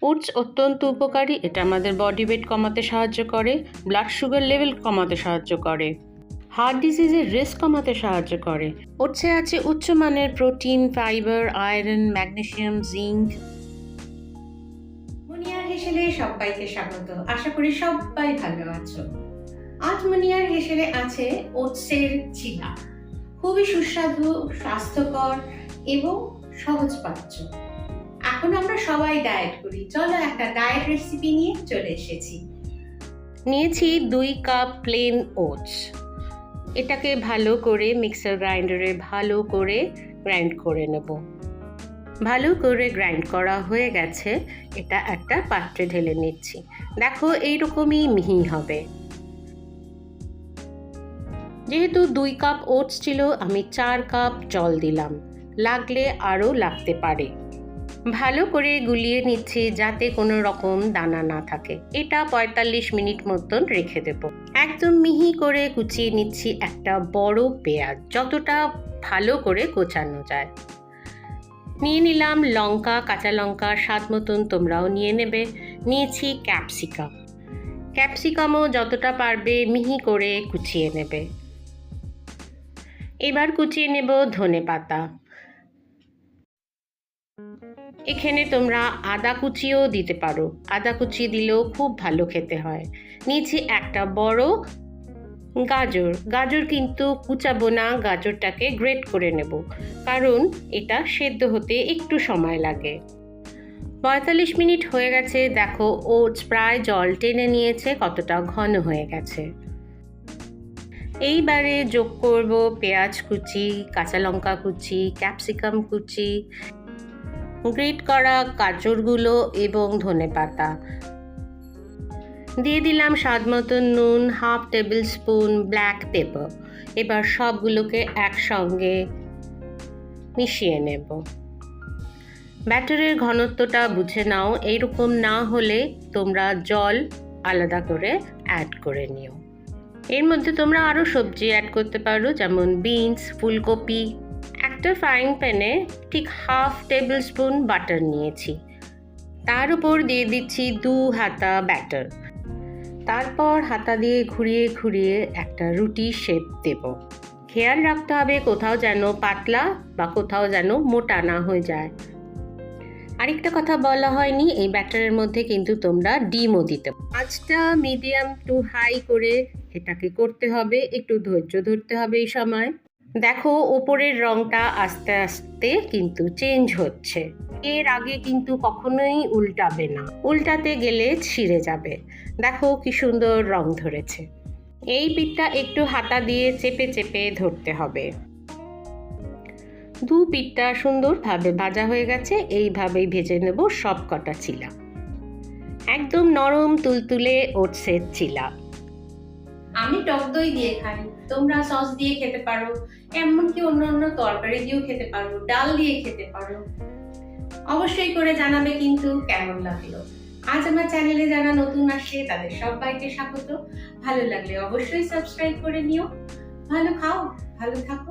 Oats অত্যন্ত উপকারী। এটা আমাদের বডি ওয়েট কমাতে সাহায্য করে, ব্লাড সুগার লেভেল কমাতে সাহায্য করে, হার্ট ডিজিজের রিস্ক কমাতে সাহায্য করে। ওটসে আছে উচ্চমানের protein, fibre, iron, magnesium, zinc. মুনিয়ার হেসেলে সবাইকে স্বাগত। আশা করি সবাই ভালো আছো। আজ মুনিয়ার হেসেলে আছে ওটসের চিলা। খুবই সুস্বাদু, স্বাস্থ্যকর এবং সহজপাচ্য। এখন আমরা সবাই ডায়েট করি, চলো একটা ডায়েট রেসিপি নিয়ে চলে এসেছি। নিয়েছি 2 কাপ প্লেন ওটস। এটাকে ভালো করে মিক্সার গ্রাইন্ডারে ভালো করে গ্রাইন্ড করে নেব। ভালো করে গ্রাইন্ড করা হয়ে গেছে, এটা একটা পাত্রে ঢেলে নিচ্ছি। দেখো এইরকমই মিহি হবে। যেহেতু 2 কাপ ওটস ছিল, আমি 4 কাপ জল দিলাম, লাগলে আরও লাগতে পারে। ভালো করে গুলিয়ে নিচ্ছি যাতে কোনো রকম দানা না থাকে। এটা 45 মিনিট মতন রেখে দেব। একদম মিহি করে কুচিয়ে নিচ্ছি একটা বড় পেঁয়াজ, যতটা ভালো করে কোচানো যায়। নিয়ে নিলাম লঙ্কা, কাঁচা লঙ্কা, স্বাদ মতন তোমরাও নিয়ে নেবে। নিয়েছি ক্যাপসিকাম, ক্যাপসিকামও যতটা পারবে মিহি করে কুচিয়ে নেবে। এবার কুচিয়ে নেব ধনেপাতা। এখানে তোমরা আদা কুচিও দিতে পারো, আদা কুচি দিলেও খুব ভালো খেতে হয়। নিচে একটা বড় গাজর, গাজর কিন্তু কুচাবো না, গাজরটাকে গ্রেট করে নেব, কারণ এটা সেদ্ধ হতে একটু সময় লাগে। 45 মিনিট হয়ে গেছে, দেখো ওটস প্রায় জল টেনে নিয়েছে, কতটা ঘন হয়ে গেছে। এইবারে যোগ করব পেঁয়াজ কুচি, কাঁচা লঙ্কা কুচি, ক্যাপসিকাম কুচি, গ্রেট করা গাজরগুলো এবং ধনেপাতা। দিয়ে দিলাম স্বাদ মতো নুন, 1/2 টেবিল স্পুন ব্ল্যাক পেপার। এবার সবগুলোকে একসঙ্গে মিশিয়ে নেব। ব্যাটারের ঘনত্বটা বুঝে নাও, এইরকম না হলে তোমরা জল আলাদা করে অ্যাড করে নিও। এর মধ্যে তোমরা আরও সবজি অ্যাড করতে পারো, যেমন বিনস, ফুলকপি। একটা ফ্রাইং প্যানে ঠিক 1/2 টেবিল স্পুন বাটার নিয়েছি, তার উপর দিয়ে দিচ্ছি 2 হাতা ব্যাটার। তারপর হাতা দিয়ে ঘুরিয়ে ঘুরিয়ে একটা রুটি শেপ দেব। খেয়াল রাখতে হবে কোথাও যেন পাতলা বা কোথাও যেন মোটা না হয়ে যায়। আরেকটা কথা বলা হয়নি, এই ব্যাটারের মধ্যে কিন্তু তোমরা ডিমও দিতে পারো। আঁচটা মিডিয়াম টু হাই করে এটাকে করতে হবে, একটু ধৈর্য ধরতে হবে এই সময়। দেখো ওপরের রংটা আস্তে আস্তে কিন্তু চেঞ্জ হচ্ছে। এর আগে কিন্তু কখনোই উল্টাবে না, উল্টাতে গেলে ছিঁড়ে যাবে। দেখো কি সুন্দর রং ধরেছে। এই পিঠটা একটু হাতা দিয়ে চেপে চেপে ধরতে হবে। 2 পিঠটা সুন্দরভাবে ভাজা হয়ে গেছে, এইভাবেই ভেজে নেব সব কটা চিলা। একদম নরম তুলতুলে ওটসের চিলা। আমি টক দই দিয়ে খাই, তোমরা সস দিয়ে খেতে পারো, এমনকি অন্য তরকারি দিয়েও খেতে পারো, ডাল দিয়ে খেতে পারো। অবশ্যই করে জানাবে কিন্তু কেমন লাগলো। আজ আমার চ্যানেলে যারা নতুন আসছে তাদের সবাইকে স্বাগত। ভালো লাগলে অবশ্যই সাবস্ক্রাইব করে নিও। ভালো খাও, ভালো থাকো।